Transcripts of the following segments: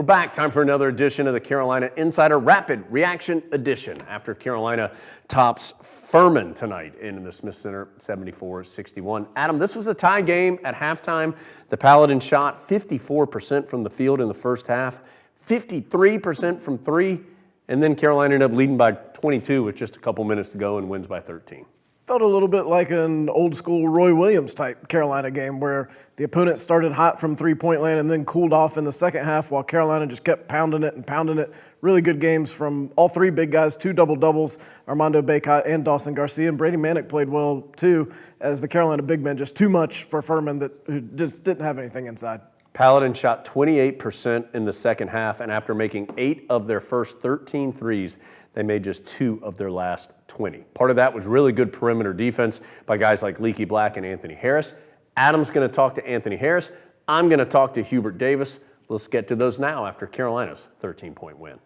We're back. Time for another edition of the Carolina Insider Rapid Reaction Edition after Carolina tops Furman tonight in the Smith Center 74-61. Adam, this was a tie game at halftime. The Paladins shot 54% from the field in the first half, 53% from three, and then Carolina ended up leading by 22 with just a couple minutes to go and wins by 13. Felt a little bit like an old-school Roy Williams type Carolina game where the opponent started hot from three-point land and then cooled off in the second half while Carolina just kept pounding it and pounding it. Really good games from all three big guys, two double-doubles, Armando Bacot and Dawson Garcia. And Brady Manick played well, too, as the Carolina big men, just too much for Furman who just didn't have anything inside. Paladin shot 28% in the second half, and after making 8 of their first 13 threes, they made just 2 of their last 20. Part of that was really good perimeter defense by guys like Leaky Black and Anthony Harris. Adam's going to talk to Anthony Harris. I'm going to talk to Hubert Davis. Let's get to those now after Carolina's 13-point win.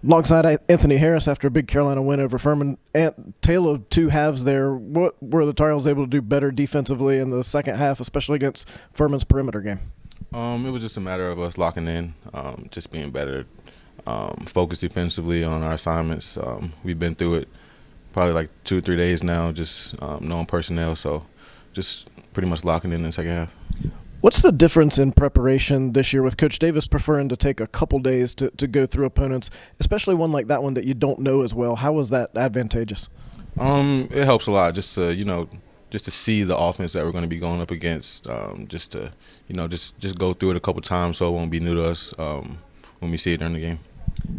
Alongside Anthony Harris after a big Carolina win over Furman. Tale of two halves there. What were the Tar Heels able to do better defensively in the second half, especially against Furman's perimeter game? It was just a matter of us locking in, just being better, focused defensively on our assignments. We've been through it probably like 2 or 3 days now, just knowing personnel, so just pretty much locking in the second half. What's the difference in preparation this year with Coach Davis preferring to take a couple days to go through opponents, especially one like that one that you don't know as well? How was that advantageous? It helps a lot just to, just to see the offense that we're going to be going up against, just to, just go through it a couple times so it won't be new to us when we see it during the game.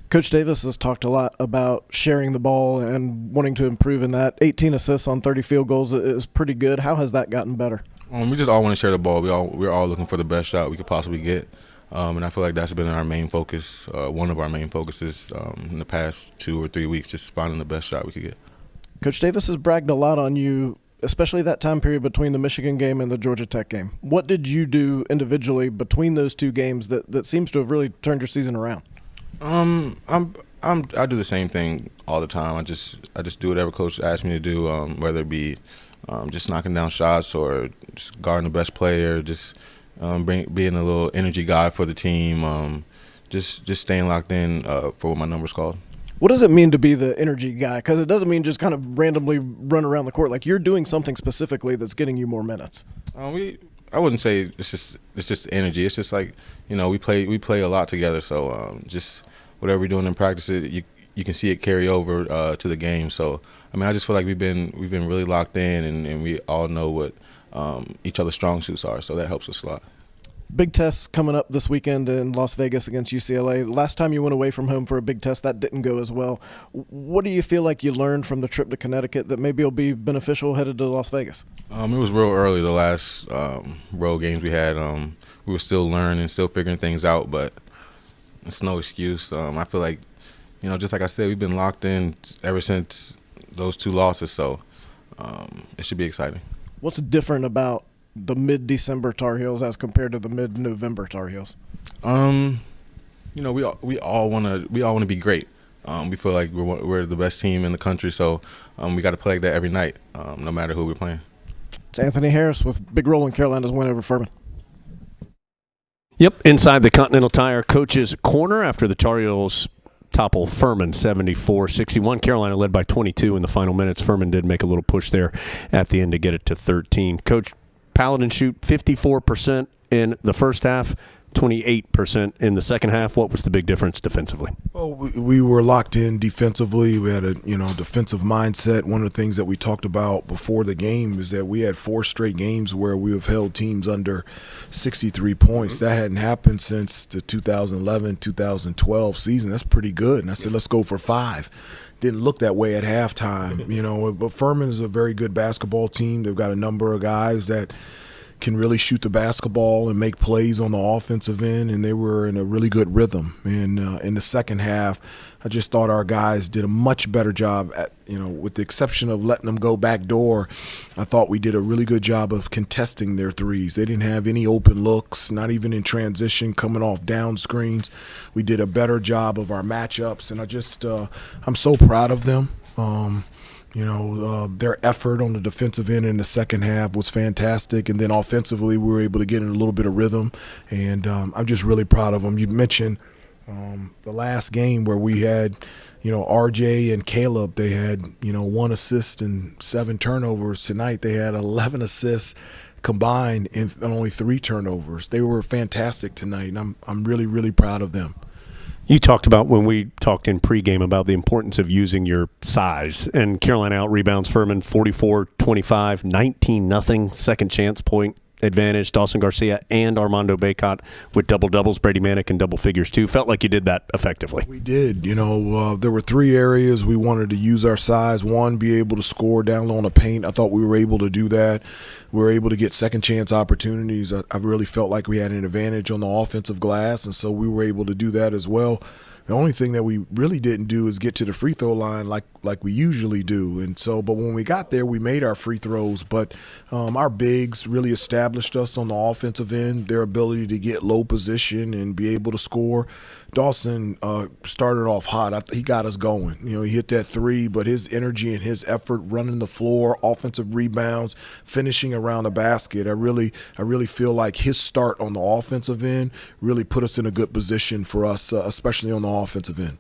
Coach Davis has talked a lot about sharing the ball and wanting to improve in that. 18 assists on 30 field goals is pretty good. How has that gotten better? We just all want to share the ball. We're all looking for the best shot we could possibly get, and I feel like that's been our main focus, one of our main focuses in the past 2 or 3 weeks, just finding the best shot we could get. Coach Davis has bragged a lot on you, especially that time period between the Michigan game and the Georgia Tech game. What did you do individually between those two games that seems to have really turned your season around? I do the same thing all the time. I just do whatever coach asks me to do, whether it be just knocking down shots or just guarding the best player, just being a little energy guy for the team, just staying locked in for what my number's called. What does it mean to be the energy guy? Because it doesn't mean just kind of randomly run around the court. Like you're doing something specifically that's getting you more minutes. I wouldn't say it's just energy. It's just like we play a lot together. So just whatever we're doing in practice, you can see it carry over to the game. So I just feel like we've been really locked in, and we all know what each other's strong suits are. So that helps us a lot. Big test coming up this weekend in Las Vegas against UCLA. Last time you went away from home for a big test, that didn't go as well. What do you feel like you learned from the trip to Connecticut that maybe will be beneficial headed to Las Vegas? It was real early, the last road games we had. We were still learning, still figuring things out, but it's no excuse. I feel like, just like I said, we've been locked in ever since those 2 losses, so it should be exciting. What's different about the mid-December Tar Heels as compared to the mid-November Tar Heels? We all want to be great. We feel like we're the best team in the country, so we got to play like that every night, no matter who we're playing. It's Anthony Harris with big role in Carolina's win over Furman. Yep, inside the Continental Tire Coach's Corner after the Tar Heels topple Furman 74-61. Carolina led by 22 in the final minutes. Furman did make a little push there at the end to get it to 13. Coach, Paladin shoot 54% in the first half, 28% in the second half. What was the big difference defensively? Well, we were locked in defensively. We had a defensive mindset. One of the things that we talked about before the game is that we had 4 straight games where we have held teams under 63 points. That hadn't happened since the 2011-2012 season. That's pretty good. And I said, let's go for 5. Didn't look that way at halftime, but Furman is a very good basketball team. They've got a number of guys that can really shoot the basketball and make plays on the offensive end, and they were in a really good rhythm. And in the second half, I just thought our guys did a much better job at, with the exception of letting them go back door. I thought we did a really good job of contesting their threes. They didn't have any open looks, not even in transition, coming off down screens. We did a better job of our matchups, and I'm so proud of them. Their effort on the defensive end in the second half was fantastic, and then offensively we were able to get in a little bit of rhythm, and I'm just really proud of them. You mentioned the last game where we had, RJ and Caleb, they had, 1 assist and 7 turnovers. Tonight they had 11 assists combined and only 3 turnovers. They were fantastic tonight, and I'm really, really proud of them. You talked about, when we talked in pregame, about the importance of using your size. And Carolina out-rebounds Furman 44-25, 19-0, second chance point advantage. Dawson Garcia and Armando Bacot with double-doubles. Brady Manick in double figures, too. Felt like you did that effectively. We did. There were 3 areas we wanted to use our size. One, be able to score down low on the paint. I thought we were able to do that. We were able to get second chance opportunities. I really felt like we had an advantage on the offensive glass, and so we were able to do that as well. The only thing that we really didn't do is get to the free throw line like we usually do. And so, but when we got there, we made our free throws. But our bigs really established us on the offensive end, their ability to get low position and be able to score. Dawson started off hot. He got us going. He hit that 3, but his energy and his effort running the floor, offensive rebounds, finishing around the basket, I really feel like his start on the offensive end really put us in a good position for us, especially on the offensive end.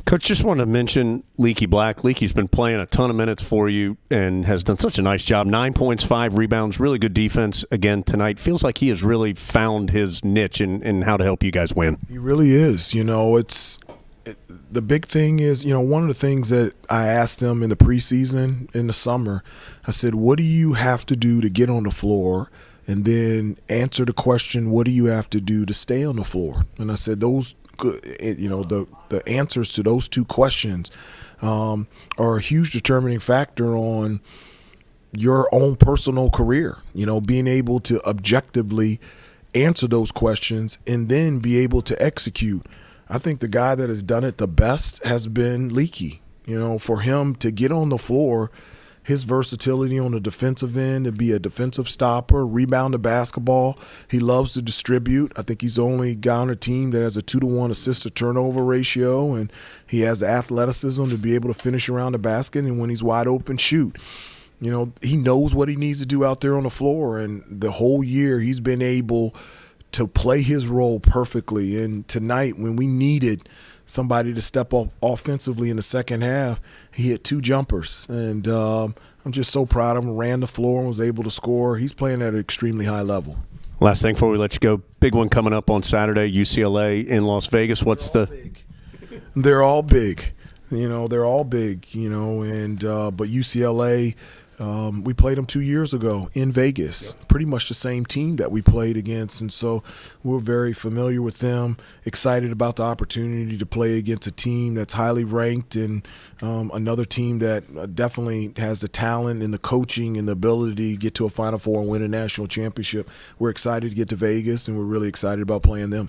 Coach, just wanted to mention Leaky Black. Leaky's been playing a ton of minutes for you and has done such a nice job. 9 points, 5 rebounds, really good defense again tonight. Feels like he has really found his niche in how to help you guys win. He really is. The big thing is, one of the things that I asked him in the preseason, in the summer, I said, what do you have to do to get on the floor? And then answer the question, what do you have to do to stay on the floor? And I said, the answers to those 2 questions are a huge determining factor on your own personal career. Being able to objectively answer those questions and then be able to execute. I think the guy that has done it the best has been Leaky. For him to get on the floor, his versatility on the defensive end, to be a defensive stopper, rebound the basketball. He loves to distribute. I think he's the only guy on the team that has a 2-to-1 assist-to-turnover ratio, and he has the athleticism to be able to finish around the basket and when he's wide open, shoot. He knows what he needs to do out there on the floor, and the whole year he's been able to play his role perfectly. And tonight, when we needed somebody to step up offensively in the second half, he hit 2 jumpers. And I'm just so proud of him. Ran the floor and was able to score. He's playing at an extremely high level. Last thing before we let you go, big one coming up on Saturday, UCLA in Las Vegas. They're all big. They're all big, and but UCLA, we played them 2 years ago in Vegas, pretty much the same team that we played against, and so we're very familiar with them, excited about the opportunity to play against a team that's highly ranked and another team that definitely has the talent and the coaching and the ability to get to a Final Four and win a national championship. We're excited to get to Vegas, and we're really excited about playing them.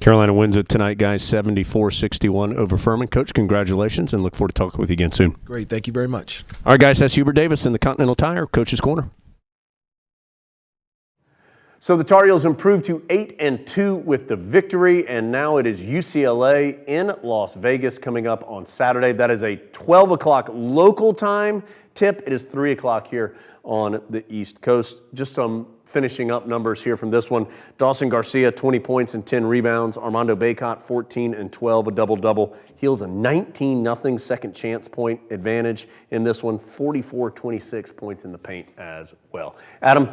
Carolina wins it tonight, guys, 74-61 over Furman. Coach, congratulations, and look forward to talking with you again soon. Great. Thank you very much. All right, guys, that's Hubert Davis in the Continental Tire, Coach's Corner. So the Tar Heels improved to 8-2 with the victory, and now it is UCLA in Las Vegas coming up on Saturday. That is a 12 o'clock local time tip. It is 3 o'clock here on the East Coast. Just some finishing up numbers here from this one. Dawson Garcia, 20 points and 10 rebounds. Armando Bacot, 14 and 12, a double-double. Heels a 19-0 second chance point advantage in this one. 44-26 points in the paint as well. Adam,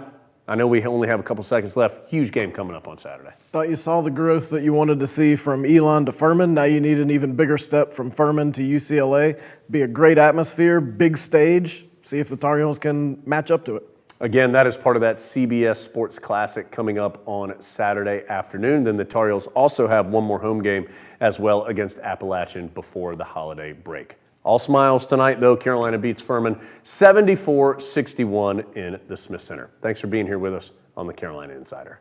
I know we only have a couple seconds left. Huge game coming up on Saturday. Thought you saw the growth that you wanted to see from Elon to Furman. Now you need an even bigger step from Furman to UCLA. Be a great atmosphere, big stage. See if the Tar Heels can match up to it. Again, that is part of that CBS Sports Classic coming up on Saturday afternoon. Then the Tar Heels also have one more home game as well against Appalachian before the holiday break. All smiles tonight, though. Carolina beats Furman 74-61 in the Smith Center. Thanks for being here with us on the Carolina Insider.